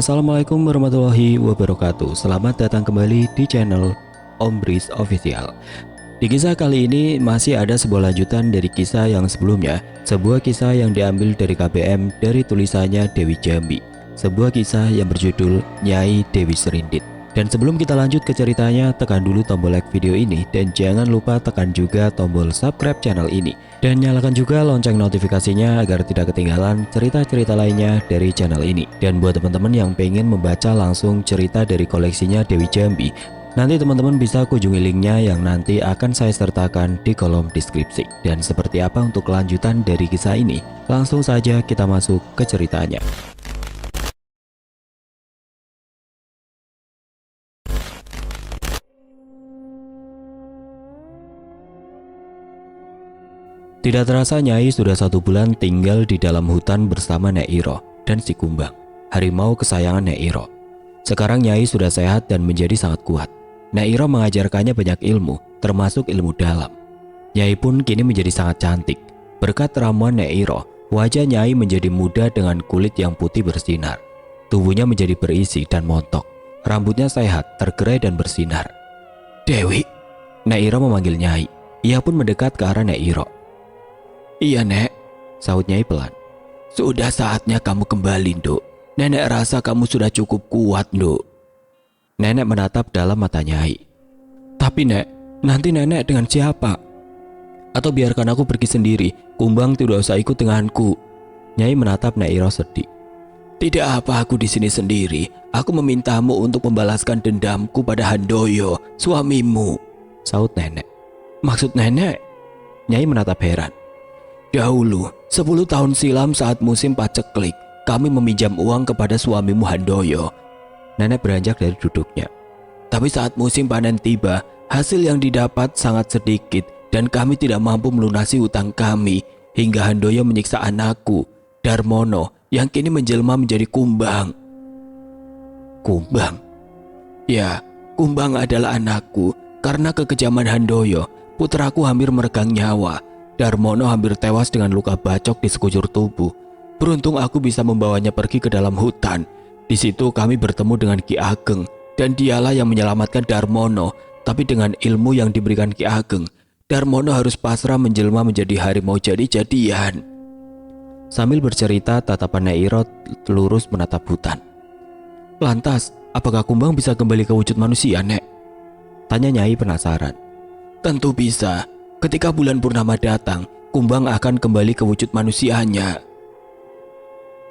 Assalamualaikum warahmatullahi wabarakatuh. Selamat datang kembali di channel Om Bris Official. Di kisah kali ini masih ada sebuah lanjutan dari kisah yang sebelumnya. Sebuah kisah yang diambil dari KBM dari tulisannya Dewi Jambi. Sebuah kisah yang berjudul Nyai Dewi Serindit. Dan sebelum kita lanjut ke ceritanya, tekan dulu tombol like video ini dan jangan lupa tekan juga tombol subscribe channel ini. Dan nyalakan juga lonceng notifikasinya agar tidak ketinggalan cerita-cerita lainnya dari channel ini. Dan buat teman-teman yang pengen membaca langsung cerita dari koleksinya Dewi Jambi, nanti teman-teman bisa kunjungi linknya yang nanti akan saya sertakan di kolom deskripsi. Dan seperti apa untuk kelanjutan dari kisah ini? Langsung saja kita masuk ke ceritanya. Tidak terasa Nyai sudah 1 bulan tinggal di dalam hutan bersama Nek Iro dan si Kumbang, harimau kesayangan Nek Iro. Sekarang Nyai sudah sehat dan menjadi sangat kuat. Nek Iro mengajarkannya banyak ilmu, termasuk ilmu dalam. Nyai pun kini menjadi sangat cantik. Berkat ramuan Nek Iro, wajah Nyai menjadi muda dengan kulit yang putih bersinar. Tubuhnya menjadi berisi dan montok. Rambutnya sehat, tergerai dan bersinar. "Dewi," Nek Iro memanggil Nyai. Ia pun mendekat ke arah Nek Iro. "Iya, Nek," sahut Nyai pelan. "Sudah saatnya kamu kembali, Nduk. Nenek rasa kamu sudah cukup kuat, Nduk." Nenek menatap dalam mata Nyai. "Tapi Nek, nanti nenek dengan siapa? Atau biarkan aku pergi sendiri, Kumbang tidak usah ikut denganku." Nyai menatap Nek Iro sedih. "Tidak apa aku di sini sendiri. Aku memintamu untuk membalaskan dendamku pada Handoyo, suamimu," sahut nenek. "Maksud nenek?" Nyai menatap heran. "Dahulu, 10 tahun silam saat musim paceklik, kami meminjam uang kepada suamimu Handoyo." Nenek beranjak dari duduknya. "Tapi saat musim panen tiba, hasil yang didapat sangat sedikit dan kami tidak mampu melunasi hutang kami hingga Handoyo menyiksa anakku, Darmono, yang kini menjelma menjadi Kumbang." "Kumbang?" "Ya, Kumbang adalah anakku. Karena kekejaman Handoyo, putraku hampir meregang nyawa. Darmono hampir tewas dengan luka bacok di sekujur tubuh. Beruntung aku bisa membawanya pergi ke dalam hutan. Di situ kami bertemu dengan Ki Ageng dan dialah yang menyelamatkan Darmono. Tapi dengan ilmu yang diberikan Ki Ageng, Darmono harus pasrah menjelma menjadi harimau jadi-jadian." Sambil bercerita, tatapan Nek Iro lurus menatap hutan. "Lantas, apakah Kumbang bisa kembali ke wujud manusia, Nek?" tanya Nyai penasaran. "Tentu bisa. Ketika bulan purnama datang, Kumbang akan kembali ke wujud manusianya."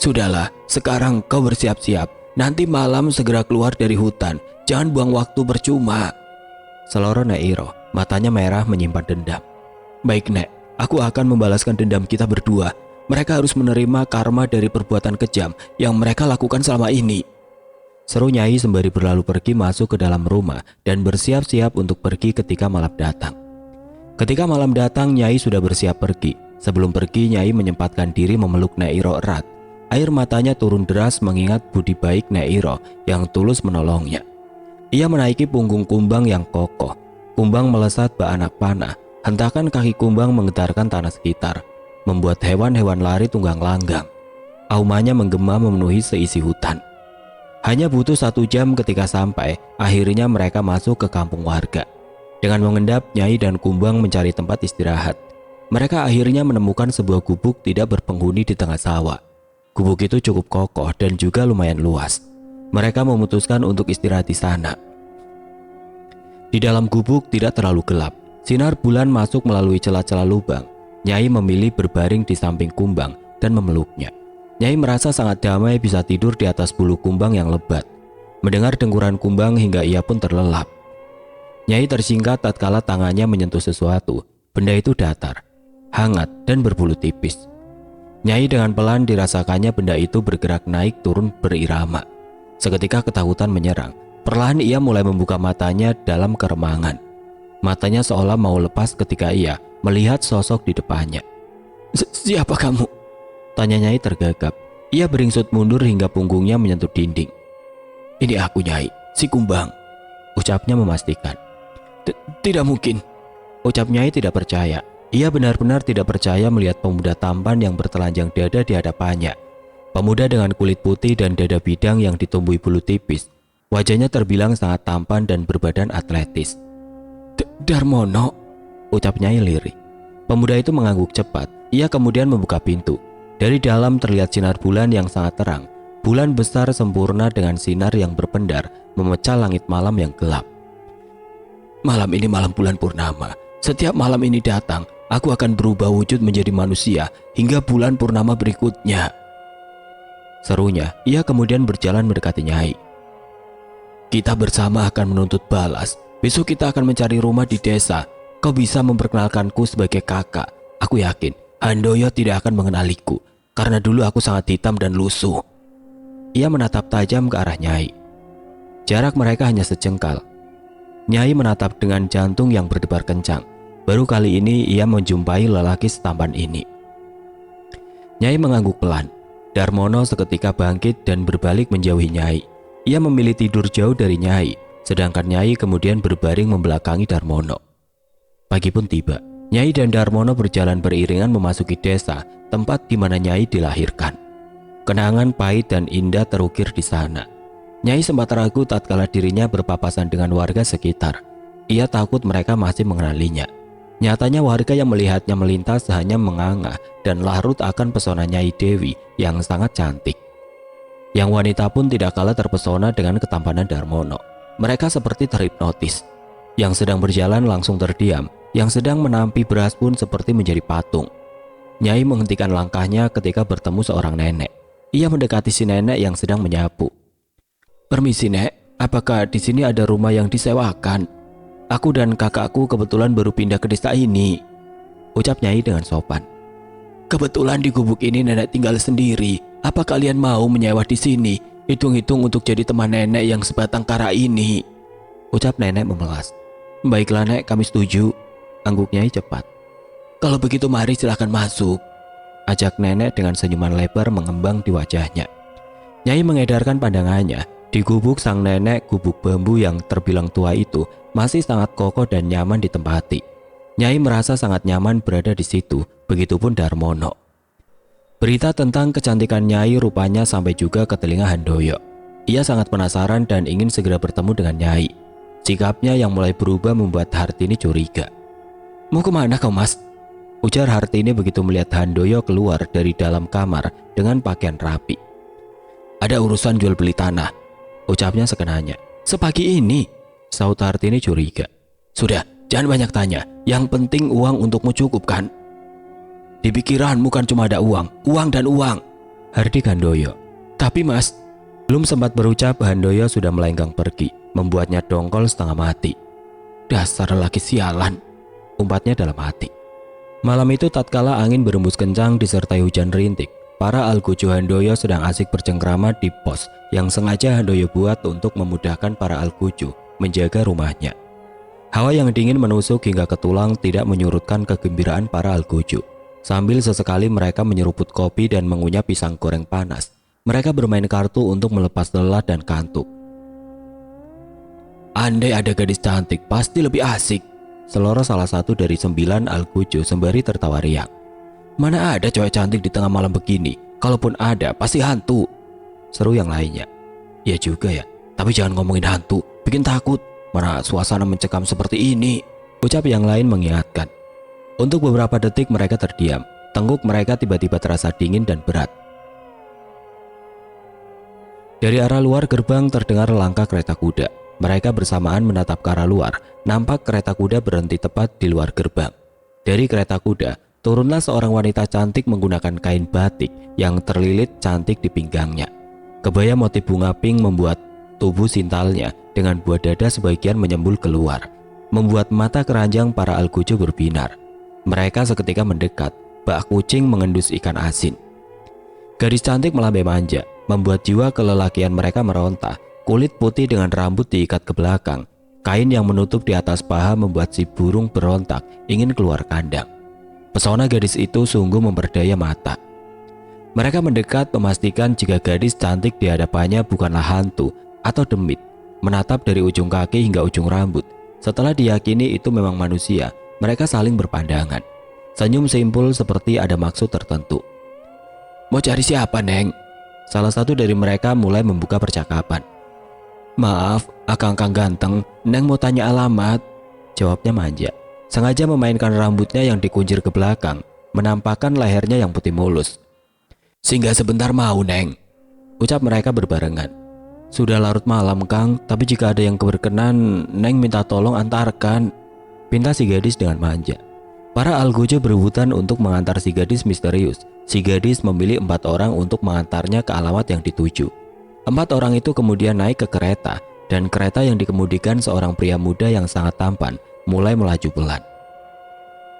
"Sudahlah, sekarang kau bersiap-siap. Nanti malam segera keluar dari hutan. Jangan buang waktu percuma," seloroh Nek Iro. Matanya merah menyimpan dendam. "Baik, Nek. Aku akan membalaskan dendam kita berdua. Mereka harus menerima karma dari perbuatan kejam yang mereka lakukan selama ini," seru Nyai sembari berlalu pergi masuk ke dalam rumah dan bersiap-siap untuk pergi ketika malam datang. Ketika malam datang, Nyai sudah bersiap pergi. Sebelum pergi, Nyai menyempatkan diri memeluk Nek Iro erat. Air matanya turun deras mengingat budi baik Nek Iro yang tulus menolongnya. Ia menaiki punggung Kumbang yang kokoh. Kumbang melesat bak anak panah. Hentakan kaki Kumbang menggetarkan tanah sekitar, membuat hewan-hewan lari tunggang langgang. Aumannya menggema memenuhi seisi hutan. Hanya butuh 1 jam ketika sampai, akhirnya mereka masuk ke kampung warga. Dengan mengendap, Nyai dan Kumbang mencari tempat istirahat. Mereka akhirnya menemukan sebuah gubuk tidak berpenghuni di tengah sawah. Gubuk itu cukup kokoh dan juga lumayan luas. Mereka memutuskan untuk istirahat di sana. Di dalam gubuk tidak terlalu gelap. Sinar bulan masuk melalui celah-celah lubang. Nyai memilih berbaring di samping Kumbang dan memeluknya. Nyai merasa sangat damai bisa tidur di atas bulu Kumbang yang lebat. Mendengar dengkuran Kumbang hingga ia pun terlelap. Nyai tersingkat tatkala tangannya menyentuh sesuatu. Benda itu datar, hangat dan berbulu tipis. Nyai dengan pelan dirasakannya benda itu bergerak naik turun berirama. Seketika ketakutan menyerang. Perlahan ia mulai membuka matanya dalam keremangan. Matanya seolah mau lepas ketika ia melihat sosok di depannya. "Siapa kamu?" tanya Nyai tergagap. Ia beringsut mundur hingga punggungnya menyentuh dinding. "Ini aku, Nyai, si Kumbang," ucapnya memastikan. "Tidak mungkin," ucap Nyai tidak percaya. Ia benar-benar tidak percaya melihat pemuda tampan yang bertelanjang dada di hadapannya. Pemuda dengan kulit putih dan dada bidang yang ditumbuhi bulu tipis. Wajahnya terbilang sangat tampan dan berbadan atletis. Darmono, ucap Nyai lirih. Pemuda itu mengangguk cepat. Ia kemudian membuka pintu. Dari dalam terlihat sinar bulan yang sangat terang. Bulan besar sempurna dengan sinar yang berpendar memecah langit malam yang gelap. Malam ini malam bulan purnama. Setiap malam ini datang, aku akan berubah wujud menjadi manusia hingga bulan purnama berikutnya. Serunya, ia kemudian berjalan mendekati Nyai. Kita bersama akan menuntut balas. Besok kita akan mencari rumah di desa. Kau bisa memperkenalkanku sebagai kakak. Aku yakin Handoyo tidak akan mengenaliku, karena dulu aku sangat hitam dan lusuh. Ia menatap tajam ke arah Nyai. Jarak mereka hanya sejengkal. Nyai menatap dengan jantung yang berdebar kencang. Baru kali ini ia menjumpai lelaki setampan ini. Nyai mengangguk pelan. Darmono seketika bangkit dan berbalik menjauhi Nyai. Ia memilih tidur jauh dari Nyai, sedangkan Nyai kemudian berbaring membelakangi Darmono. Pagi pun tiba. Nyai dan Darmono berjalan beriringan memasuki desa, tempat di mana Nyai dilahirkan. Kenangan pahit dan indah terukir di sana. Nyai sempat ragu tatkala dirinya berpapasan dengan warga sekitar. Ia takut mereka masih mengenalinya. Nyatanya warga yang melihatnya melintas hanya menganga dan larut akan pesona Nyai Dewi yang sangat cantik. Yang wanita pun tidak kalah terpesona dengan ketampanan Darmono. Mereka seperti terhipnotis. Yang sedang berjalan langsung terdiam, yang sedang menampi beras pun seperti menjadi patung. Nyai menghentikan langkahnya ketika bertemu seorang nenek. Ia mendekati si nenek yang sedang menyapu. Permisi Nek, apakah di sini ada rumah yang disewakan? Aku dan kakakku kebetulan baru pindah ke desa ini, ucap Nyai dengan sopan. Kebetulan di gubuk ini nenek tinggal sendiri. Apa kalian mau menyewa di sini? Hitung-hitung untuk jadi teman nenek yang sebatang kara ini, ucap nenek memelas. Baiklah Nek, kami setuju, angguk Nyai cepat. Kalau begitu mari silahkan masuk, ajak nenek dengan senyuman lebar mengembang di wajahnya. Nyai mengedarkan pandangannya. Di gubuk sang nenek, gubuk bambu yang terbilang tua itu masih sangat kokoh dan nyaman ditempati. Nyai merasa sangat nyaman berada di situ, begitupun Darmono. Berita tentang kecantikan Nyai rupanya sampai juga ke telinga Handoyo. Ia sangat penasaran dan ingin segera bertemu dengan Nyai. Sikapnya yang mulai berubah membuat Hartini curiga. Mau kemana kau Mas? Ujar Hartini begitu melihat Handoyo keluar dari dalam kamar dengan pakaian rapi. Ada urusan jual beli tanah, ucapnya sekenanya. Sepagi ini, saut Hartini curiga. Sudah, jangan banyak tanya. Yang penting uang untukmu cukup kan? Di pikiranmu kan cuma ada uang dan uang, hardik Handoyo. Tapi Mas, belum sempat berucap Handoyo sudah melenggang pergi, membuatnya dongkol setengah mati. Dasar lelaki sialan, umpatnya dalam hati. Malam itu tatkala angin berembus kencang disertai hujan rintik, para algojo Handoyo sedang asik bercengkrama di pos yang sengaja Handoyo buat untuk memudahkan para algojo menjaga rumahnya. Hawa yang dingin menusuk hingga ke tulang tidak menyurutkan kegembiraan para algojo. Sambil sesekali mereka menyeruput kopi dan mengunyah pisang goreng panas, mereka bermain kartu untuk melepas lelah dan kantuk. Andai ada gadis cantik pasti lebih asik, seloroh salah satu dari 9 algojo sembari tertawa riang. Mana ada cewek cantik di tengah malam begini? Kalaupun ada, pasti hantu, seru yang lainnya. Ya juga ya, tapi jangan ngomongin hantu, bikin takut. Mana suasana mencekam seperti ini, ucap yang lain mengingatkan. Untuk beberapa detik mereka terdiam. Tengkuk mereka tiba-tiba terasa dingin dan berat. Dari arah luar gerbang terdengar langkah kereta kuda. Mereka bersamaan menatap ke arah luar. Nampak kereta kuda berhenti tepat di luar gerbang. Dari kereta kuda turunlah seorang wanita cantik menggunakan kain batik yang terlilit cantik di pinggangnya. Kebaya motif bunga pink membuat tubuh sintalnya dengan buah dada sebagian menyembul keluar, membuat mata keranjang para algojo berbinar. Mereka seketika mendekat, bak kucing mengendus ikan asin. Gadis cantik melambai manja, membuat jiwa kelelakian mereka meronta. Kulit putih dengan rambut diikat ke belakang. Kain yang menutup di atas paha membuat si burung berontak ingin keluar kandang. Pesona gadis itu sungguh memperdaya mata. Mereka mendekat memastikan jika gadis cantik di hadapannya bukanlah hantu atau demit. Menatap dari ujung kaki hingga ujung rambut. Setelah diyakini itu memang manusia, mereka saling berpandangan. Senyum simpul seperti ada maksud tertentu. Mau cari siapa, Neng? Salah satu dari mereka mulai membuka percakapan. "Maaf, akang-akang ganteng, Neng mau tanya alamat," jawabnya manja. Sengaja memainkan rambutnya yang dikuncir ke belakang, menampakkan lehernya yang putih mulus. "Singgah sebentar mau, Neng," ucap mereka berbarengan. "Sudah larut malam, Kang, tapi jika ada yang berkenan, Neng minta tolong antarkan," pinta si gadis dengan manja. Para algojo berebutan untuk mengantar si gadis misterius. Si gadis memilih 4 orang untuk mengantarnya ke alamat yang dituju. 4 orang itu kemudian naik ke kereta, dan kereta yang dikemudikan seorang pria muda yang sangat tampan mulai melaju pelan.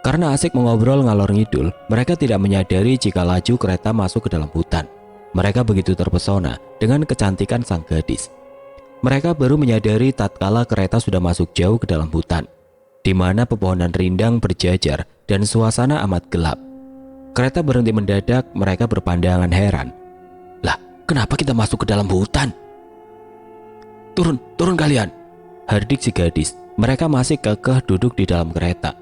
Karena asik mengobrol ngalor ngidul, mereka tidak menyadari jika laju kereta masuk ke dalam hutan. Mereka begitu terpesona dengan kecantikan sang gadis. Mereka baru menyadari tatkala kereta sudah masuk jauh ke dalam hutan, di mana pepohonan rindang berjajar dan suasana amat gelap. Kereta berhenti mendadak, mereka berpandangan heran. "Lah, kenapa kita masuk ke dalam hutan?" Turun kalian," hardik si gadis. Mereka masih kekeh duduk di dalam kereta.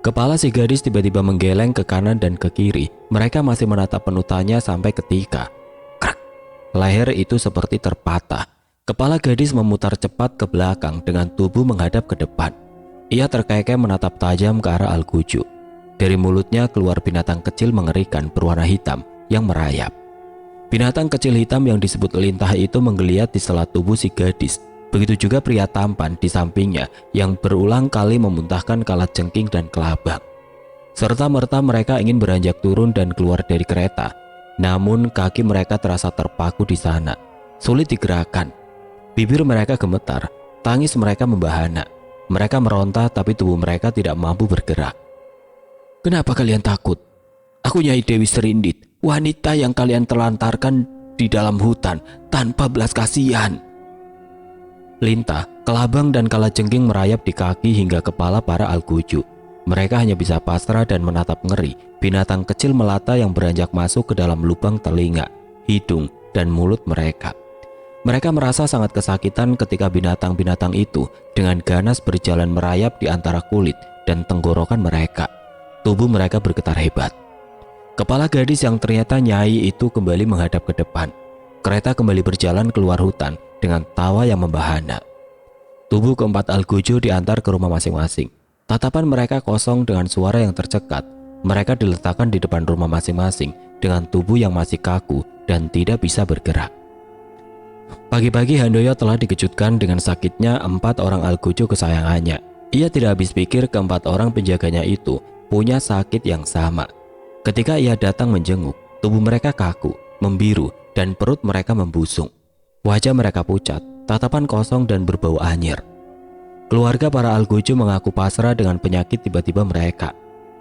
Kepala si gadis tiba-tiba menggeleng ke kanan dan ke kiri. Mereka masih menatap penutannya sampai ketika krak, leher itu seperti terpatah. Kepala gadis memutar cepat ke belakang dengan tubuh menghadap ke depan. Ia terkekeh menatap tajam ke arah Algojo. Dari mulutnya keluar binatang kecil mengerikan berwarna hitam yang merayap. Binatang kecil hitam yang disebut lintah itu menggeliat di sela tubuh si gadis. Begitu juga pria tampan di sampingnya yang berulang kali memuntahkan kalajengking dan kelabang. Serta-merta mereka ingin beranjak turun dan keluar dari kereta. Namun kaki mereka terasa terpaku di sana, sulit digerakkan. Bibir mereka gemetar, tangis mereka membahana. Mereka meronta tapi tubuh mereka tidak mampu bergerak. "Kenapa kalian takut? Aku Nyai Dewi Serindit, wanita yang kalian telantarkan di dalam hutan tanpa belas kasihan." Lintah, kelabang dan kalajengking merayap di kaki hingga kepala para algojo. Mereka hanya bisa pasrah dan menatap ngeri binatang kecil melata yang beranjak masuk ke dalam lubang telinga, hidung, dan mulut mereka. Mereka merasa sangat kesakitan ketika binatang-binatang itu dengan ganas berjalan merayap di antara kulit dan tenggorokan mereka. Tubuh mereka bergetar hebat. Kepala gadis yang ternyata nyai itu kembali menghadap ke depan. Kereta kembali berjalan keluar hutan dengan tawa yang membahana. Tubuh keempat algojo diantar ke rumah masing-masing. Tatapan mereka kosong dengan suara yang tercekat. Mereka diletakkan di depan rumah masing-masing dengan tubuh yang masih kaku dan tidak bisa bergerak. Pagi-pagi Handoyo telah dikejutkan dengan sakitnya 4 orang algojo kesayangannya. Ia tidak habis pikir keempat orang penjaganya itu punya sakit yang sama. Ketika ia datang menjenguk, tubuh mereka kaku, membiru, dan perut mereka membusung. Wajah mereka pucat, tatapan kosong dan berbau anyir. Keluarga para algojo mengaku pasrah dengan penyakit tiba-tiba mereka.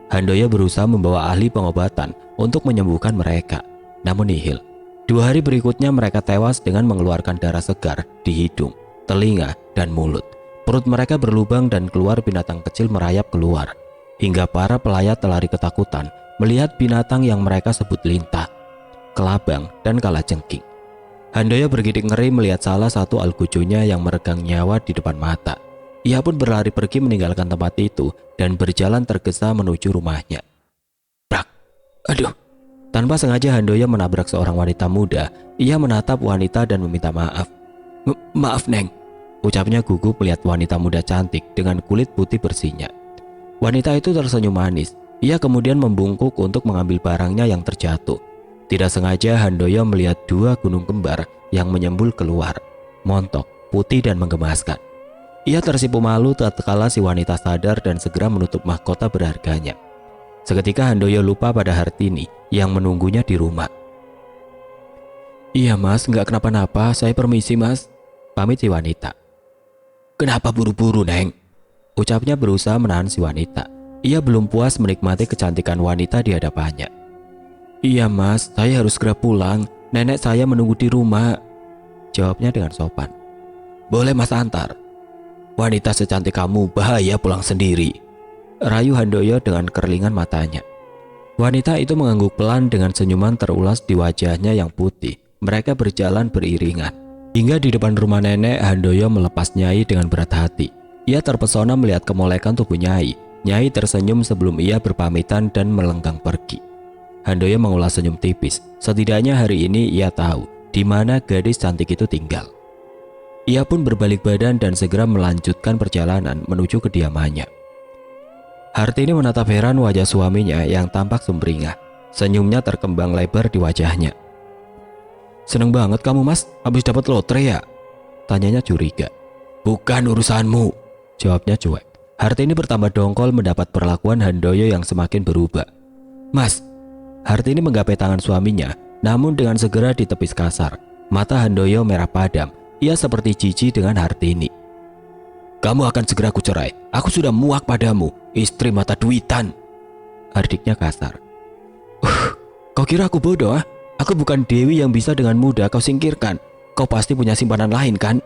Handoyo berusaha membawa ahli pengobatan untuk menyembuhkan mereka, namun nihil. 2 hari berikutnya mereka tewas dengan mengeluarkan darah segar di hidung, telinga, dan mulut. Perut mereka berlubang dan keluar binatang kecil merayap keluar. Hingga para pelayat lari ketakutan melihat binatang yang mereka sebut lintah, kelabang, dan kalajengking. Handoyo bergidik ngeri melihat salah satu algojonya yang meregang nyawa di depan mata. Ia pun berlari pergi meninggalkan tempat itu dan berjalan tergesa menuju rumahnya. Brak! Aduh! Tanpa sengaja Handoyo menabrak seorang wanita muda. Ia menatap wanita dan meminta maaf. Maaf Neng, ucapnya gugup melihat wanita muda cantik dengan kulit putih bersihnya. Wanita itu tersenyum manis. Ia kemudian membungkuk untuk mengambil barangnya yang terjatuh. Tidak sengaja Handoyo melihat 2 gunung kembar yang menyembul keluar, montok, putih dan menggemaskan. Ia tersipu malu tatkala si wanita sadar dan segera menutup mahkota berharganya. Seketika Handoyo lupa pada Hartini yang menunggunya di rumah. Iya mas, nggak kenapa-napa, saya permisi mas, pamit si wanita. Kenapa buru-buru Neng? Ucapnya berusaha menahan si wanita. Ia belum puas menikmati kecantikan wanita di hadapannya. Iya mas, saya harus segera pulang, nenek saya menunggu di rumah, jawabnya dengan sopan. Boleh mas antar. Wanita secantik kamu bahaya pulang sendiri, rayu Handoyo dengan kerlingan matanya. Wanita itu mengangguk pelan dengan senyuman terulas di wajahnya yang putih. Mereka berjalan beriringan. Hingga di depan rumah nenek, Handoyo melepas Nyai dengan berat hati. Ia terpesona melihat kemolekan tubuh Nyai. Nyai tersenyum sebelum ia berpamitan dan melenggang pergi. Handoyo mengulas senyum tipis. Setidaknya hari ini ia tahu di mana gadis cantik itu tinggal. Ia pun berbalik badan dan segera melanjutkan perjalanan menuju kediamannya. Hartini menatap heran wajah suaminya yang tampak sumringah. Senyumnya terkembang lebar di wajahnya. "Seneng banget kamu mas, habis dapat lotre ya?" tanyanya curiga. "Bukan urusanmu," jawabnya cuek. Hartini bertambah dongkol mendapat perlakuan Handoyo yang semakin berubah. "Mas." Hartini menggapai tangan suaminya, namun dengan segera ditepis kasar. Mata Handoyo merah padam. Ia seperti jijik dengan Hartini. "Kamu akan segera kucerai. Aku sudah muak padamu, istri mata duitan," hardiknya kasar. Kau kira aku bodoh? Aku bukan Dewi yang bisa dengan mudah kau singkirkan. Kau pasti punya simpanan lain kan?"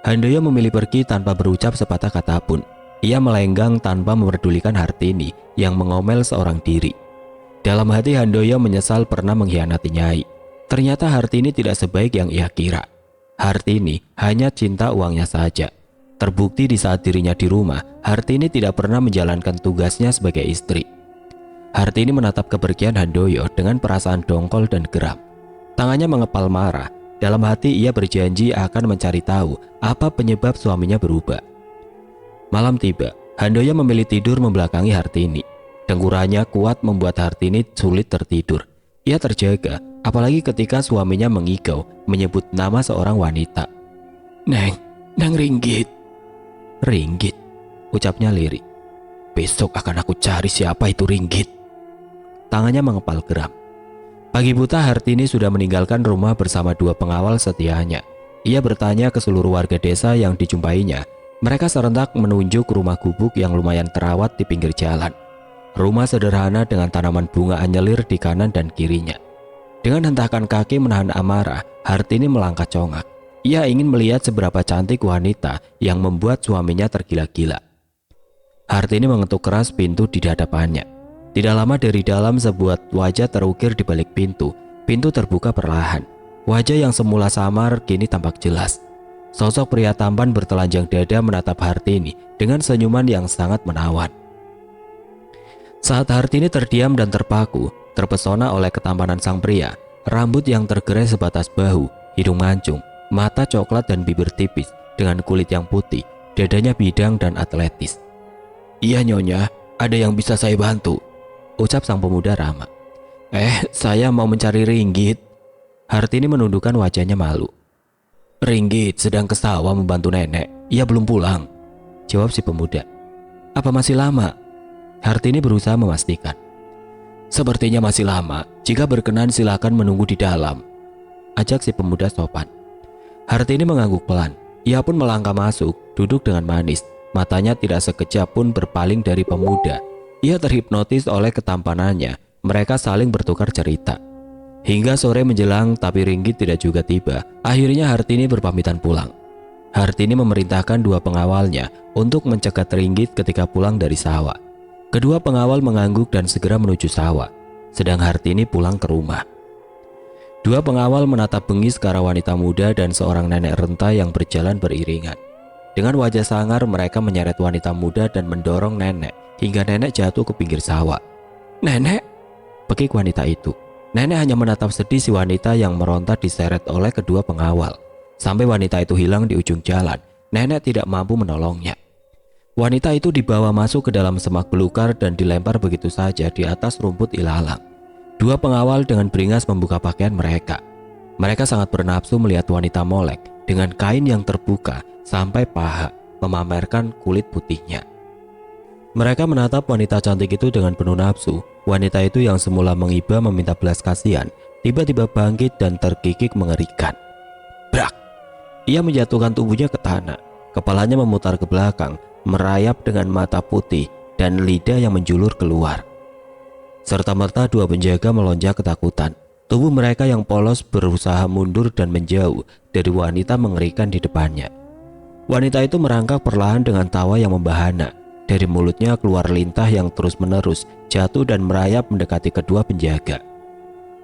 Handoyo memilih pergi tanpa berucap sepatah kata pun. Ia melenggang tanpa memperdulikan Hartini yang mengomel seorang diri. Dalam hati Handoyo menyesal pernah mengkhianati Nyai. Ternyata Hartini tidak sebaik yang ia kira. Hartini hanya cinta uangnya saja. Terbukti di saat dirinya di rumah, Hartini tidak pernah menjalankan tugasnya sebagai istri. Hartini menatap kepergian Handoyo dengan perasaan dongkol dan geram. Tangannya mengepal marah. Dalam hati ia berjanji akan mencari tahu apa penyebab suaminya berubah. Malam tiba, Handoyo memilih tidur membelakangi Hartini. Dengkurannya kuat membuat Hartini sulit tertidur. Ia terjaga, apalagi ketika suaminya mengigau menyebut nama seorang wanita. Neng Ringgit." "Ringgit?" ucapnya lirik. "Besok akan aku cari siapa itu Ringgit." Tangannya mengepal geram. Pagi buta Hartini sudah meninggalkan rumah bersama 2 pengawal setianya. Ia bertanya ke seluruh warga desa yang dijumpainya. Mereka serentak menunjuk rumah gubuk yang lumayan terawat di pinggir jalan. Rumah sederhana dengan tanaman bunga anyelir di kanan dan kirinya. Dengan hentakan kaki menahan amarah, Hartini melangkah congak. Ia ingin melihat seberapa cantik wanita yang membuat suaminya tergila-gila. Hartini mengetuk keras pintu di hadapannya. Tidak lama dari dalam sebuah wajah terukir di balik pintu. Pintu terbuka perlahan. Wajah yang semula samar kini tampak jelas. Sosok pria tampan bertelanjang dada menatap Hartini dengan senyuman yang sangat menawan. Saat Hartini terdiam dan terpaku, terpesona oleh ketampanan sang pria. Rambut yang tergerai sebatas bahu, hidung mancung, mata coklat dan bibir tipis dengan kulit yang putih, dadanya bidang dan atletis. "Iya nyonya, ada yang bisa saya bantu?" ucap sang pemuda ramah. Saya mau mencari Ringgit." Hartini menundukkan wajahnya malu. "Ringgit sedang ke sawah membantu nenek. Ia belum pulang," jawab si pemuda. "Apa masih lama?" Hartini berusaha memastikan. "Sepertinya masih lama. Jika berkenan silakan menunggu di dalam," ajak si pemuda sopan. Hartini mengangguk pelan. Ia pun melangkah masuk, duduk dengan manis. Matanya tidak sekejap pun berpaling dari pemuda. Ia terhipnotis oleh ketampanannya. Mereka saling bertukar cerita. Hingga sore menjelang tapi Ringgit tidak juga tiba. Akhirnya Hartini berpamitan pulang. Hartini memerintahkan 2 pengawalnya untuk mencegat Ringgit ketika pulang dari sawah. Kedua pengawal mengangguk dan segera menuju sawah. Sedang Hartini pulang ke rumah. 2 pengawal menatap bengis ke arah wanita muda dan seorang nenek renta yang berjalan beriringan. Dengan wajah sangar mereka menyeret wanita muda dan mendorong nenek hingga nenek jatuh ke pinggir sawah. "Nenek!" pekik wanita itu. Nenek hanya menatap sedih si wanita yang meronta diseret oleh kedua pengawal. Sampai wanita itu hilang di ujung jalan, nenek tidak mampu menolongnya. Wanita itu dibawa masuk ke dalam semak belukar dan dilempar begitu saja di atas rumput ilalang. 2 pengawal dengan beringas membuka pakaian mereka. Mereka sangat bernafsu melihat wanita molek dengan kain yang terbuka sampai paha, memamerkan kulit putihnya. Mereka menatap wanita cantik itu dengan penuh nafsu. Wanita itu yang semula mengiba meminta belas kasihan, tiba-tiba bangkit dan terkikik mengerikan. Brak! Ia menjatuhkan tubuhnya ke tanah. Kepalanya memutar ke belakang, merayap dengan mata putih dan lidah yang menjulur keluar. Serta-merta 2 penjaga melonjak ketakutan. Tubuh mereka yang polos berusaha mundur dan menjauh dari wanita mengerikan di depannya. Wanita itu merangkak perlahan dengan tawa yang membahana. Dari mulutnya keluar lintah yang terus-menerus jatuh dan merayap mendekati kedua penjaga.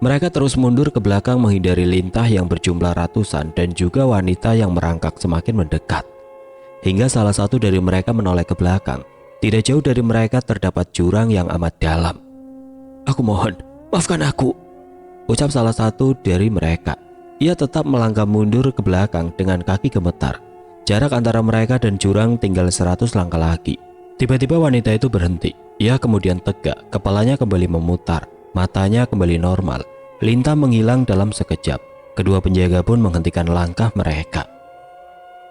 Mereka terus mundur ke belakang menghindari lintah yang berjumlah ratusan dan juga wanita yang merangkak semakin mendekat. Hingga salah satu dari mereka menoleh ke belakang. Tidak jauh dari mereka terdapat jurang yang amat dalam. "Aku mohon, maafkan aku." ucap salah satu dari mereka. Ia tetap melangkah mundur ke belakang dengan kaki gemetar. Jarak antara mereka dan jurang tinggal 100 langkah lagi. Tiba-tiba wanita itu berhenti. Ia kemudian tegak, kepalanya kembali memutar, matanya kembali normal. Lintah menghilang dalam sekejap. Kedua penjaga pun menghentikan langkah mereka.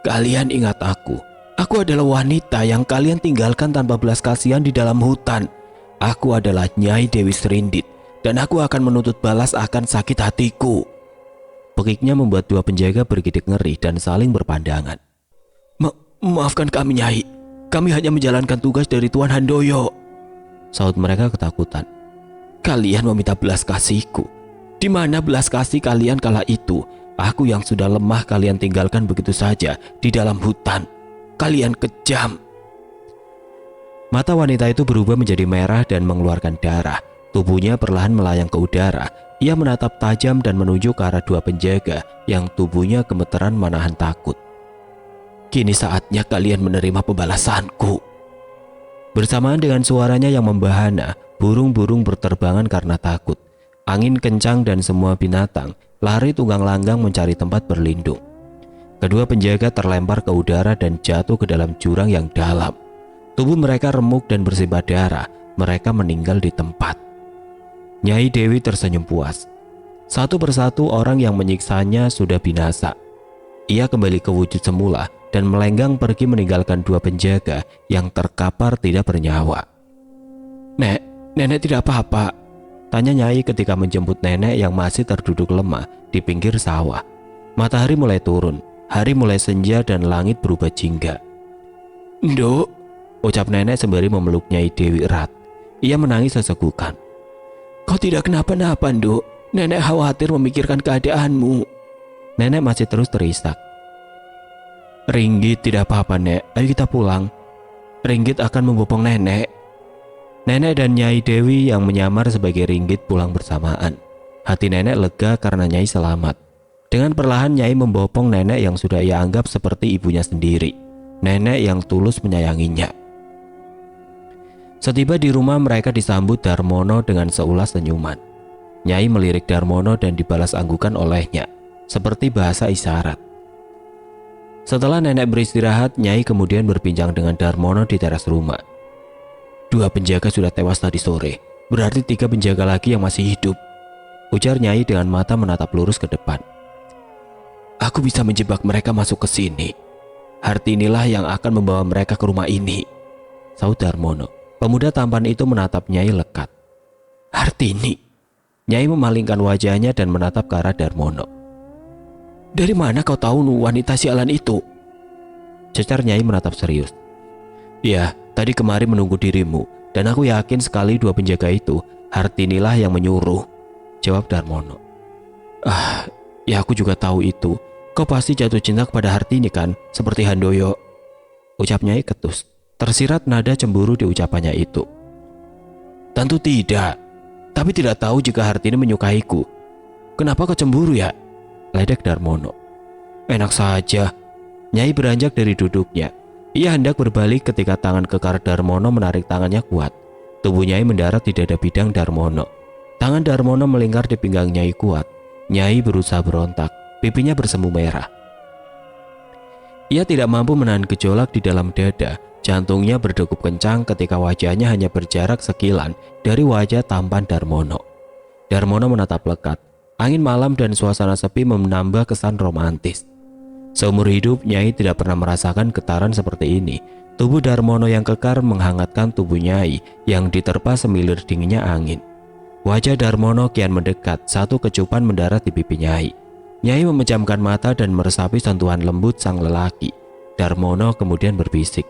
Kalian ingat aku. Aku adalah wanita yang kalian tinggalkan tanpa belas kasihan di dalam hutan. Aku adalah Nyai Dewi Serindit, dan aku akan menuntut balas akan sakit hatiku. Pekiknya membuat dua penjaga bergidik ngeri dan saling berpandangan. Maafkan kami, Nyai. Kami hanya menjalankan tugas dari Tuan Handoyo, saut mereka ketakutan. Kalian meminta belas kasihku. Di mana belas kasih kalian kala itu? Aku yang sudah lemah kalian tinggalkan begitu saja di dalam hutan. Kalian kejam. Mata wanita itu berubah menjadi merah dan mengeluarkan darah. Tubuhnya perlahan melayang ke udara. Ia menatap tajam dan menunjuk ke arah dua penjaga yang tubuhnya gemeteran menahan takut. Kini saatnya kalian menerima pembalasanku. Bersamaan dengan suaranya yang membahana, burung-burung berterbangan karena takut. Angin kencang dan semua binatang lari tunggang langgang mencari tempat berlindung. Kedua penjaga terlempar ke udara dan jatuh ke dalam jurang yang dalam. Tubuh mereka remuk dan bersimbah darah. Mereka meninggal di tempat. Nyai Dewi tersenyum puas. Satu persatu orang yang menyiksanya sudah binasa. Ia kembali ke wujud semula dan melenggang pergi meninggalkan dua penjaga yang terkapar tidak bernyawa. Nenek tidak apa-apa, tanya Nyai ketika menjemput nenek yang masih terduduk lemah di pinggir sawah. Matahari mulai turun, hari mulai senja dan langit berubah jingga. Nduk, ucap nenek sembari memeluk Nyai Dewi erat. Ia menangis sesegukan. Kau tidak kenapa-napa, Nduk. Nenek khawatir memikirkan keadaanmu. Nenek masih terus terisak. Ringgit tidak apa-apa, Nek. Ayo kita pulang. Ringgit akan membopong nenek. Nenek dan Nyai Dewi yang menyamar sebagai Ringgit pulang bersamaan. Hati nenek lega karena Nyai selamat. Dengan perlahan Nyai membopong nenek yang sudah ia anggap seperti ibunya sendiri. Nenek yang tulus menyayanginya. Setiba di rumah mereka disambut Darmono dengan seulas senyuman. Nyai melirik Darmono dan dibalas anggukan olehnya, seperti bahasa isyarat. Setelah nenek beristirahat, Nyai kemudian berbincang dengan Darmono di teras rumah. Dua penjaga sudah tewas tadi sore, berarti 3 penjaga lagi yang masih hidup, ujar Nyai dengan mata menatap lurus ke depan. Aku bisa menjebak mereka masuk ke sini. Harti inilah yang akan membawa mereka ke rumah ini, saud Darmono. Pemuda tampan itu menatap Nyai lekat. Hartini. Nyai memalingkan wajahnya dan menatap ke arah Darmono. Dari mana kau tahu wanita sialan itu? Cecar Nyai menatap serius. Ya, tadi kemari menunggu dirimu, dan aku yakin sekali dua penjaga itu Hartinilah yang menyuruh, jawab Darmono. Ya aku juga tahu itu. Kau pasti jatuh cinta kepada Hartini kan, seperti Handoyo, ucap Nyai ketus. Tersirat nada cemburu di ucapannya itu. Tentu tidak, tapi tidak tahu jika Hartini menyukaiku. Kenapa kau cemburu ya? Ledek Darmono. Enak saja. Nyai beranjak dari duduknya. Ia hendak berbalik ketika tangan kekar Darmono menarik tangannya kuat. Tubuh Nyai mendarat di dada bidang Darmono. Tangan Darmono melingkar di pinggang Nyai kuat. Nyai berusaha berontak, pipinya bersemu merah. Ia tidak mampu menahan gejolak di dalam dada. Jantungnya berdegup kencang ketika wajahnya hanya berjarak sekilan dari wajah tampan Darmono. Darmono menatap lekat. Angin malam dan suasana sepi menambah kesan romantis. Seumur hidup Nyai tidak pernah merasakan getaran seperti ini. Tubuh Darmono yang kekar menghangatkan tubuh Nyai yang diterpa semilir dinginnya angin. Wajah Darmono kian mendekat, satu kecupan mendarat di pipi Nyai. Nyai memejamkan mata dan meresapi sentuhan lembut sang lelaki. Darmono kemudian berbisik.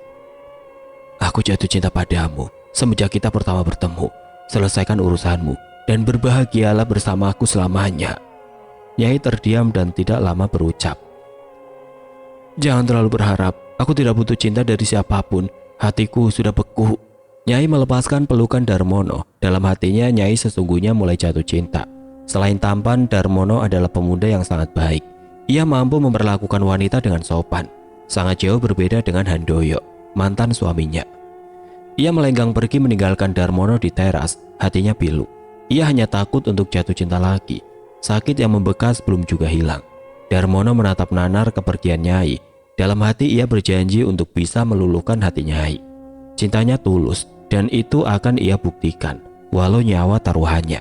Aku jatuh cinta padamu semenjak kita pertama bertemu. Selesaikan urusanmu dan berbahagialah bersamaku selamanya. Nyai terdiam dan tidak lama berucap. Jangan terlalu berharap, aku tidak butuh cinta dari siapapun. Hatiku sudah beku. Nyai melepaskan pelukan Darmono. Dalam hatinya Nyai sesungguhnya mulai jatuh cinta. Selain tampan, Darmono adalah pemuda yang sangat baik. Ia mampu memperlakukan wanita dengan sopan. Sangat jauh berbeda dengan Handoyo, mantan suaminya. Ia melenggang pergi meninggalkan Darmono di teras. Hatinya pilu. Ia hanya takut untuk jatuh cinta lagi. Sakit yang membekas belum juga hilang. Darmono menatap nanar kepergian Nyai. Dalam hati ia berjanji untuk bisa meluluhkan hati Nyai. Cintanya tulus dan itu akan ia buktikan, walau nyawa taruhannya.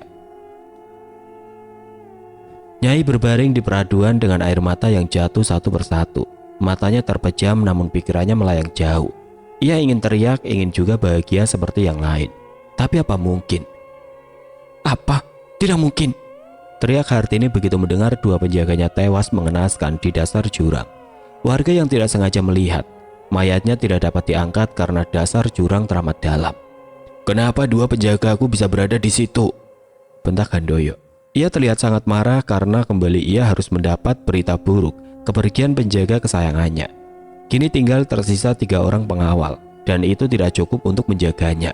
Nyai berbaring di peraduan dengan air mata yang jatuh satu persatu. Matanya terpejam namun pikirannya melayang jauh. Ia ingin teriak, ingin juga bahagia seperti yang lain. Tapi apa mungkin? Apa? Tidak mungkin. Teriak Hartini begitu mendengar dua penjaganya tewas mengenaskan di dasar jurang. Warga yang tidak sengaja melihat, mayatnya tidak dapat diangkat karena dasar jurang teramat dalam. Kenapa dua penjagaku bisa berada di situ? Bentak Handoyo. Ia terlihat sangat marah karena kembali ia harus mendapat berita buruk kepergian penjaga kesayangannya. Kini tinggal tersisa 3 orang pengawal dan itu tidak cukup untuk menjaganya.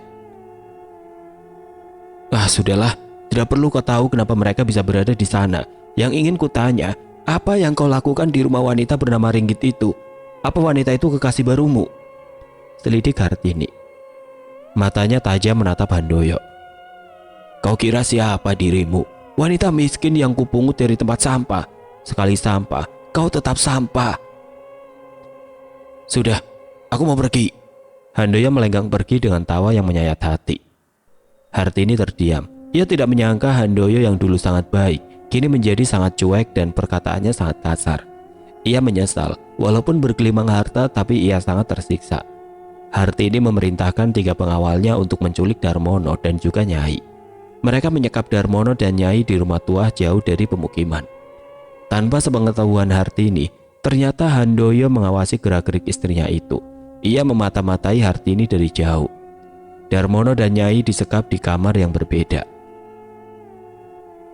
Sudahlah, tidak perlu kau tahu kenapa mereka bisa berada di sana. Yang ingin kutanya, apa yang kau lakukan di rumah wanita bernama Ringgit itu? Apa wanita itu kekasih barumu? Selidik Hartini. Matanya tajam menatap Handoyo. Kau kira siapa dirimu? Wanita miskin yang kupungut dari tempat sampah. Sekali sampah, kau tetap sampah. Sudah, aku mau pergi. Handoyo melenggang pergi dengan tawa yang menyayat hati. Hartini terdiam. Ia tidak menyangka Handoyo yang dulu sangat baik, kini menjadi sangat cuek dan perkataannya sangat kasar. Ia menyesal, walaupun bergelimang harta tapi ia sangat tersiksa. Hartini memerintahkan 3 pengawalnya untuk menculik Darmono dan juga Nyai. Mereka menyekap Darmono dan Nyai di rumah tua jauh dari pemukiman. Tanpa sepengetahuan Hartini, ternyata Handoyo mengawasi gerak-gerik istrinya itu. Ia memata-matai Hartini dari jauh. Darmono dan Nyai disekap di kamar yang berbeda.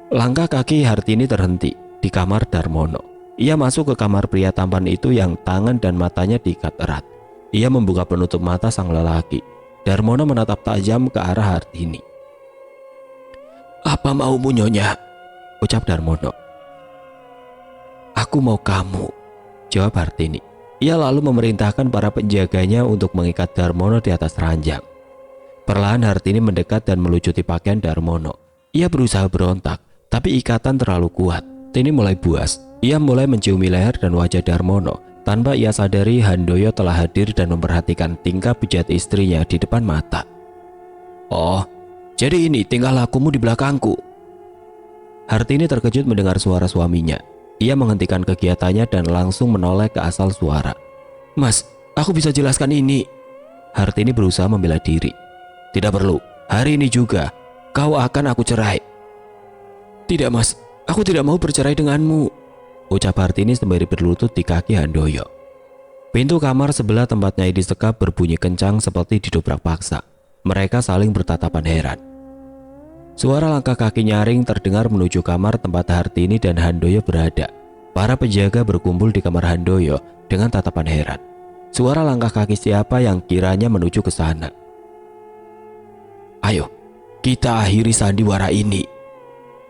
Langkah kaki Hartini terhenti di kamar Darmono. Ia masuk ke kamar pria tampan itu yang tangan dan matanya diikat erat. Ia membuka penutup mata sang lelaki. Darmono menatap tajam ke arah Hartini. Apa maumu Nyonya? Ucap Darmono. Aku mau kamu, jawab Hartini. Ia lalu memerintahkan para penjaganya untuk mengikat Darmono di atas ranjang. Perlahan Hartini mendekat dan melucuti pakaian Darmono. Ia berusaha berontak, tapi ikatan terlalu kuat. Tini mulai buas. Ia mulai menciumi leher dan wajah Darmono. Tanpa ia sadari Handoyo telah hadir dan memperhatikan tingkah bejat istrinya di depan mata. Oh, jadi ini tingkah lakumu di belakangku. Hartini terkejut mendengar suara suaminya. Ia menghentikan kegiatannya dan langsung menoleh ke asal suara. Mas, aku bisa jelaskan ini. Hartini berusaha membela diri. Tidak perlu, hari ini juga kau akan aku cerai. Tidak mas, aku tidak mau bercerai denganmu, ucap Hartini sembari berlutut di kaki Handoyo. Pintu kamar sebelah tempatnya disekap berbunyi kencang seperti didobrak paksa. Mereka saling bertatapan heran. Suara langkah kaki nyaring terdengar menuju kamar tempat Hartini dan Handoyo berada. Para penjaga berkumpul di kamar Handoyo dengan tatapan heran. Suara langkah kaki siapa yang kiranya menuju ke sana. Ayo, kita akhiri sandiwara ini.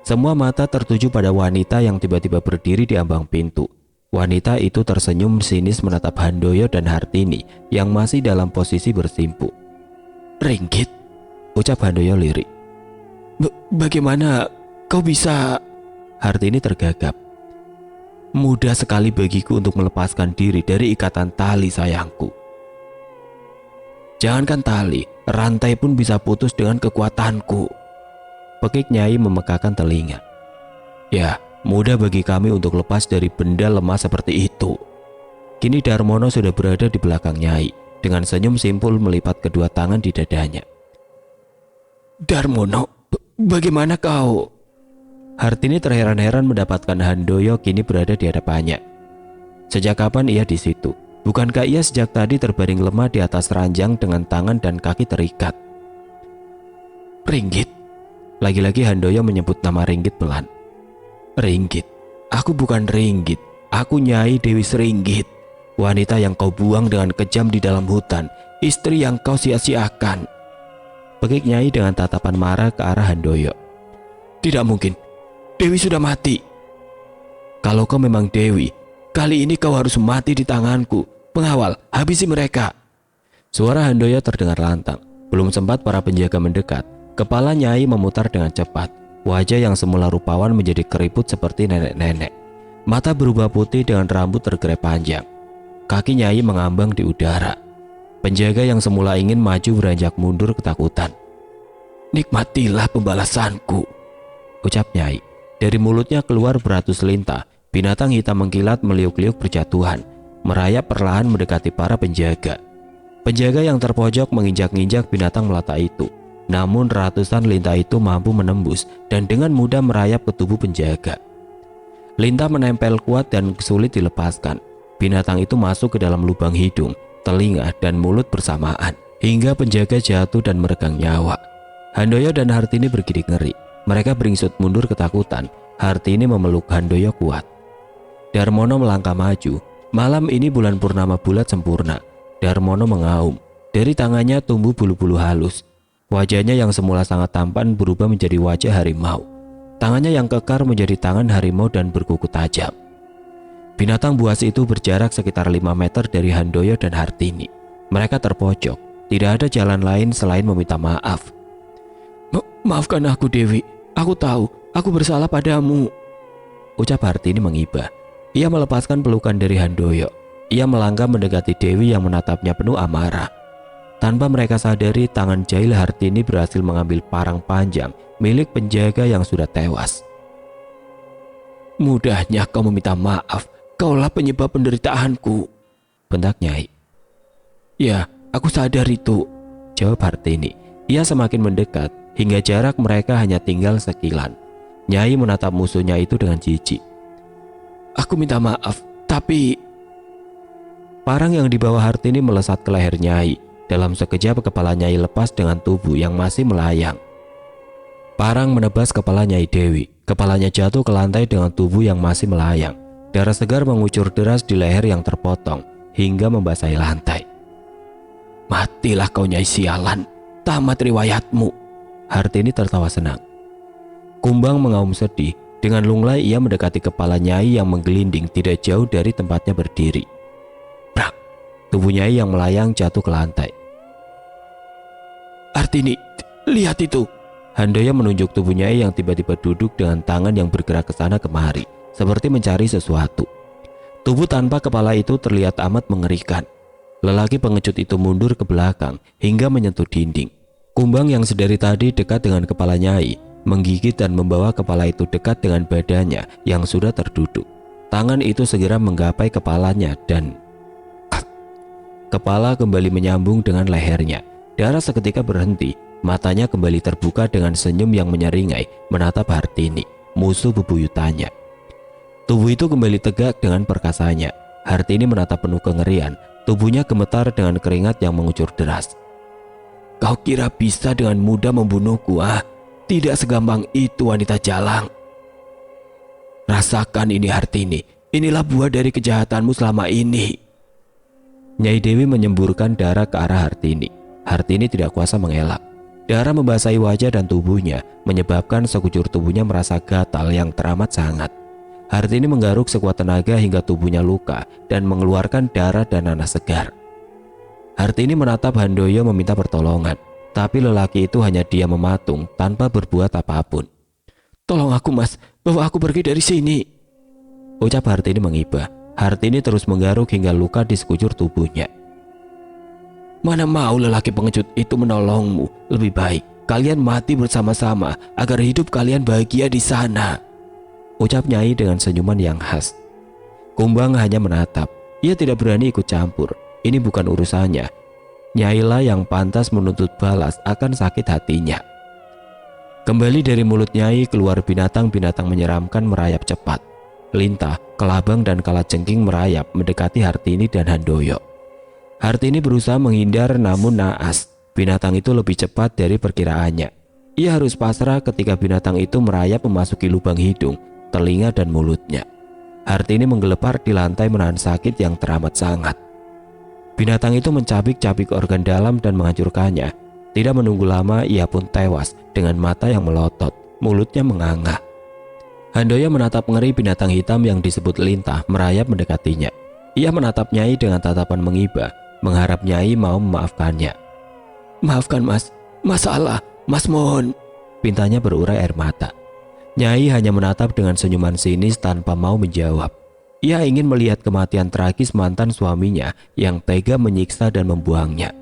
Semua mata tertuju pada wanita yang tiba-tiba berdiri di ambang pintu. Wanita itu tersenyum sinis menatap Handoyo dan Hartini yang masih dalam posisi bersimpu. Ringgit, ucap Handoyo lirik. Bagaimana kau bisa? Hartini tergagap. Mudah sekali bagiku untuk melepaskan diri dari ikatan tali sayangku. Jangankan tali, rantai pun bisa putus dengan kekuatanku. Pekik Nyai memekakan telinga. Ya, mudah bagi kami untuk lepas dari benda lemah seperti itu. Kini Darmono sudah berada di belakang Nyai. Dengan senyum simpul melipat kedua tangan di dadanya. Darmono, bagaimana kau? Hartini terheran-heran mendapatkan Handoyo kini berada di hadapannya. Sejak kapan ia di situ? Bukankah ia sejak tadi terbaring lemah di atas ranjang dengan tangan dan kaki terikat? Ringgit. Lagi-lagi Handoyo menyebut nama Ringgit pelan. Ringgit, aku bukan Ringgit. Aku Nyai Dewi Seringgit. Wanita yang kau buang dengan kejam di dalam hutan. Istri yang kau sia-siakan. Pekik Nyai dengan tatapan marah ke arah Handoyo. Tidak mungkin. Dewi sudah mati. Kalau kau memang Dewi, kali ini kau harus mati di tanganku. Pengawal, habisi mereka. Suara Handoyo terdengar lantang. Belum sempat para penjaga mendekat, kepala Nyai memutar dengan cepat. Wajah yang semula rupawan menjadi keriput seperti nenek-nenek. Mata berubah putih dengan rambut tergerai panjang. Kaki Nyai mengambang di udara. Penjaga yang semula ingin maju beranjak mundur ketakutan. "Nikmatilah pembalasanku," ucap Nyai. Dari mulutnya keluar beratus lintah. Binatang hitam mengkilat meliuk-liuk berjatuhan, merayap perlahan mendekati para penjaga. Penjaga yang terpojok menginjak-injak binatang melata itu. Namun ratusan lintah itu mampu menembus dan dengan mudah merayap ke tubuh penjaga. Lintah menempel kuat dan sulit dilepaskan. Binatang itu masuk ke dalam lubang hidung, telinga, dan mulut bersamaan, hingga penjaga jatuh dan meregang nyawa. Handoyo dan Hartini bergidik ngeri. Mereka beringsut mundur ketakutan. Hartini memeluk Handoyo kuat. Darmono melangkah maju. Malam ini bulan purnama bulat sempurna. Darmono mengaum. Dari tangannya tumbuh bulu-bulu halus. Wajahnya yang semula sangat tampan berubah menjadi wajah harimau. Tangannya yang kekar menjadi tangan harimau dan berkuku tajam. Binatang buas itu berjarak sekitar 5 meter dari Handoyo dan Hartini. Mereka terpojok. Tidak ada jalan lain selain meminta maaf. "Maafkan aku, Dewi. Aku tahu, aku bersalah padamu," ucap Hartini mengibah. Ia melepaskan pelukan dari Handoyo. Ia melangkah mendekati Dewi yang menatapnya penuh amarah. Tanpa mereka sadari, tangan jahil Hartini berhasil mengambil parang panjang milik penjaga yang sudah tewas. "Mudahnya kau meminta maaf, kaulah penyebab penderitaanku," bentak Nyai. "Ya, aku sadar itu," jawab Hartini. Ia semakin mendekat hingga jarak mereka hanya tinggal sekilan. Nyai menatap musuhnya itu dengan jijik. "Aku minta maaf, tapi..." Parang yang dibawa Hartini melesat ke leher Nyai. Dalam sekejap kepala Nyai lepas dengan tubuh yang masih melayang. Parang menebas kepala Nyai Dewi. Kepalanya jatuh ke lantai dengan tubuh yang masih melayang. Darah segar mengucur deras di leher yang terpotong hingga membasahi lantai. "Matilah kau, Nyai sialan, tamat riwayatmu," Hartini tertawa senang. Kumbang mengaum sedih. Dengan lunglai ia mendekati kepala Nyai yang menggelinding tidak jauh dari tempatnya berdiri. Brak! Tubuh Nyai yang melayang jatuh ke lantai. "Hartini, lihat itu!" Handoyo menunjuk tubuh Nyai yang tiba-tiba duduk dengan tangan yang bergerak ke sana kemari, seperti mencari sesuatu. Tubuh tanpa kepala itu terlihat amat mengerikan. Lelaki pengecut itu mundur ke belakang hingga menyentuh dinding. Kumbang yang sedari tadi dekat dengan kepala Nyai menggigit dan membawa kepala itu dekat dengan badannya yang sudah terduduk. Tangan itu segera menggapai kepalanya dan kepala kembali menyambung dengan lehernya. Darah seketika berhenti. Matanya kembali terbuka dengan senyum yang menyeringai menatap Hartini, musuh bebuyutannya. Tubuh itu kembali tegak dengan perkasanya. Hartini menatap penuh kengerian. Tubuhnya gemetar dengan keringat yang mengucur deras. "Kau kira bisa dengan mudah membunuhku, ah? Tidak segampang itu, wanita jalang. Rasakan ini, Hartini. Inilah buah dari kejahatanmu selama ini." Nyai Dewi menyemburkan darah ke arah Hartini. Hartini tidak kuasa mengelak. Darah membasahi wajah dan tubuhnya, menyebabkan sekujur tubuhnya merasa gatal yang teramat sangat. Hartini menggaruk sekuat tenaga hingga tubuhnya luka dan mengeluarkan darah dan nanah segar. Hartini menatap Handoyo meminta pertolongan, tapi lelaki itu hanya diam mematung tanpa berbuat apapun. "Tolong aku, Mas, bawa aku pergi dari sini," ucap Hartini mengibah. Hartini terus menggaruk hingga luka di sekujur tubuhnya. "Mana mau lelaki pengecut itu menolongmu. Lebih baik kalian mati bersama-sama agar hidup kalian bahagia di sana," ucap Nyai dengan senyuman yang khas. Kumbang hanya menatap. Ia tidak berani ikut campur. Ini bukan urusannya. Nyailah yang pantas menuntut balas akan sakit hatinya. Kembali dari mulut Nyai keluar binatang-binatang menyeramkan merayap cepat. Lintah, kelabang dan kalajengking merayap mendekati Hartini dan Handoyo. Hartini berusaha menghindar namun naas. Binatang itu lebih cepat dari perkiraannya. Ia harus pasrah ketika binatang itu merayap memasuki lubang hidung, telinga dan mulutnya. Hartini menggelepar di lantai menahan sakit yang teramat sangat. Binatang itu mencabik-cabik organ dalam dan menghancurkannya. Tidak menunggu lama ia pun tewas dengan mata yang melotot, mulutnya menganga. Handoyo menatap ngeri binatang hitam yang disebut Lintah merayap mendekatinya. Ia menatap Nyai dengan tatapan mengibah, mengharap Nyai mau memaafkannya. "Maafkan, Mas. Mas salah. Mas mohon," pintanya berurai air mata. Nyai hanya menatap dengan senyuman sinis tanpa mau menjawab. Ia ingin melihat kematian tragis mantan suaminya yang tega menyiksa dan membuangnya.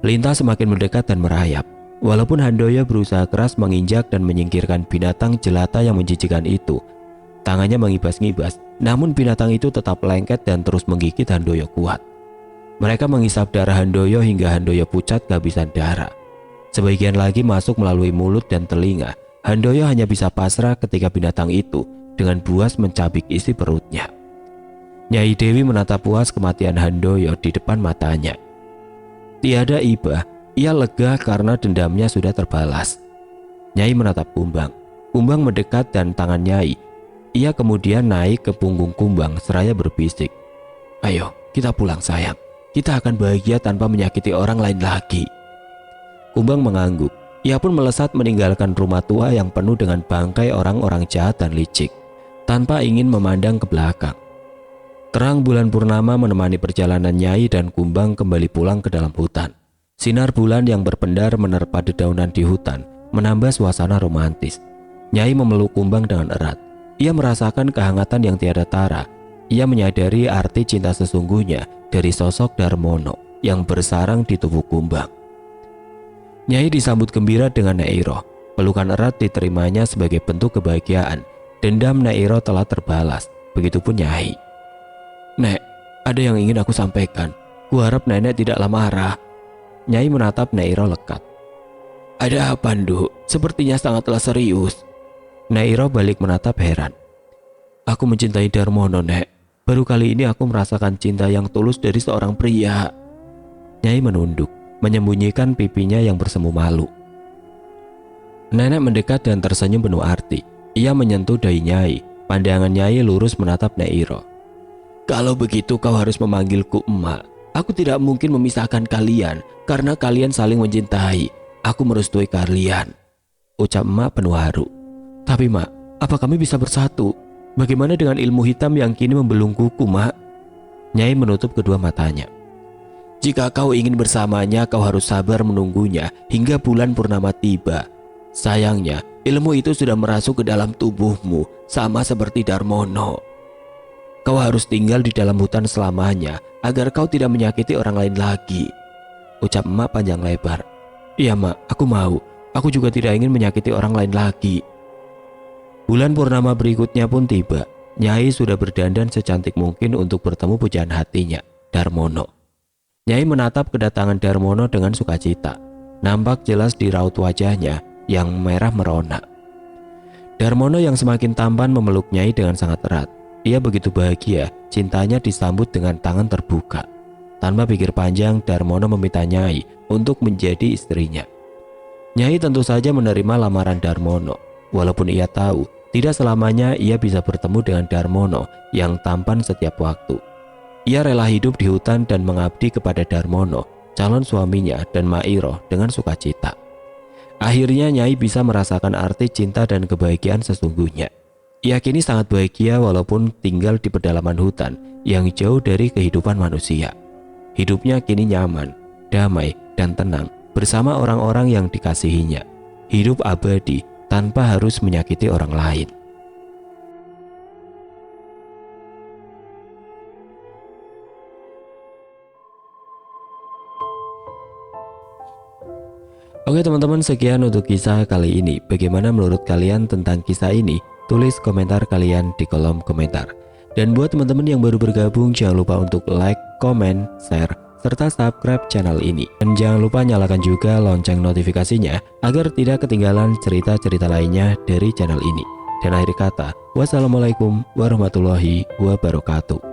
Lintah semakin mendekat dan merayap. Walaupun Handoyo berusaha keras menginjak dan menyingkirkan binatang jelata yang menjijikan itu, tangannya mengibas-ngibas, namun binatang itu tetap lengket dan terus menggigit Handoyo kuat. Mereka menghisap darah Handoyo hingga Handoyo pucat kehabisan darah. Sebagian lagi masuk melalui mulut dan telinga. Handoyo hanya bisa pasrah ketika binatang itu dengan buas mencabik isi perutnya. Nyai Dewi menatap puas kematian Handoyo di depan matanya. Tiada iba, ia lega karena dendamnya sudah terbalas. Nyai menatap Kumbang. Kumbang mendekat dan tangan Nyai. Ia kemudian naik ke punggung Kumbang seraya berbisik. Ayo, kita pulang sayang. Kita akan bahagia tanpa menyakiti orang lain lagi. Kumbang mengangguk. Ia pun melesat meninggalkan rumah tua yang penuh dengan bangkai orang-orang jahat dan licik, tanpa ingin memandang ke belakang. Terang bulan purnama menemani perjalanan Nyai dan Kumbang kembali pulang ke dalam hutan. Sinar bulan yang berpendar menerpa dedaunan di hutan, menambah suasana romantis. Nyai memeluk Kumbang dengan erat. Ia merasakan kehangatan yang tiada tara. Ia menyadari arti cinta sesungguhnya dari sosok Darmono yang bersarang di tubuh Kumbang. Nyai disambut gembira dengan Nyai Iroh. Pelukan erat diterimanya sebagai bentuk kebahagiaan. Dendam Nyai Iroh telah terbalas. Begitupun Nyai. Nek, ada yang ingin aku sampaikan. Kuharap nenek tidaklah marah. Nyai menatap Nyai Iroh lekat. Ada apa, Nduk? Sepertinya sangatlah serius. Nyai Iroh balik menatap heran. Aku mencintai Darmono, Nek. Baru kali ini aku merasakan cinta yang tulus dari seorang pria. Nyai menunduk, menyembunyikan pipinya yang bersemu malu. Nenek mendekat dan tersenyum penuh arti. Ia menyentuh dahi Nyai. Pandangan Nyai lurus menatap Nyai Iroh. Kalau begitu kau harus memanggilku emak. Aku tidak mungkin memisahkan kalian karena kalian saling mencintai. Aku merestui kalian, ucap emak penuh haru. Tapi mak, apa kami bisa bersatu? Bagaimana dengan ilmu hitam yang kini membelung kuku, mak? Nyai menutup kedua matanya. Jika kau ingin bersamanya, kau harus sabar menunggunya hingga bulan purnama tiba. Sayangnya, ilmu itu sudah merasuk ke dalam tubuhmu, sama seperti Darmono. Kau harus tinggal di dalam hutan selamanya, agar kau tidak menyakiti orang lain lagi, ucap emak panjang lebar. Iya mak, aku mau. Aku juga tidak ingin menyakiti orang lain lagi. Bulan purnama berikutnya pun tiba. Nyai sudah berdandan secantik mungkin untuk bertemu pujaan hatinya, Darmono. Nyai menatap kedatangan Darmono dengan sukacita. Nampak jelas di raut wajahnya yang merah merona. Darmono yang semakin tampan memeluk Nyai dengan sangat erat. Ia begitu bahagia, cintanya disambut dengan tangan terbuka. Tanpa pikir panjang, Darmono meminta Nyai untuk menjadi istrinya. Nyai tentu saja menerima lamaran Darmono, walaupun ia tahu tidak selamanya ia bisa bertemu dengan Darmono yang tampan setiap waktu. Ia rela hidup di hutan dan mengabdi kepada Darmono, calon suaminya dan Mak Iroh dengan sukacita. Akhirnya Nyai bisa merasakan arti cinta dan kebahagiaan sesungguhnya. Ia kini sangat bahagia walaupun tinggal di pedalaman hutan yang jauh dari kehidupan manusia. Hidupnya kini nyaman, damai, dan tenang bersama orang-orang yang dikasihinya. Hidup abadi tanpa harus menyakiti orang lain. Oke teman-teman, sekian untuk kisah kali ini. Bagaimana menurut kalian tentang kisah ini? Tulis komentar kalian di kolom komentar. Dan buat teman-teman yang baru bergabung, jangan lupa untuk like, komen, share, serta subscribe channel ini. Dan jangan lupa nyalakan juga lonceng notifikasinya agar tidak ketinggalan cerita-cerita lainnya dari channel ini. Dan akhir kata, wassalamualaikum warahmatullahi wabarakatuh.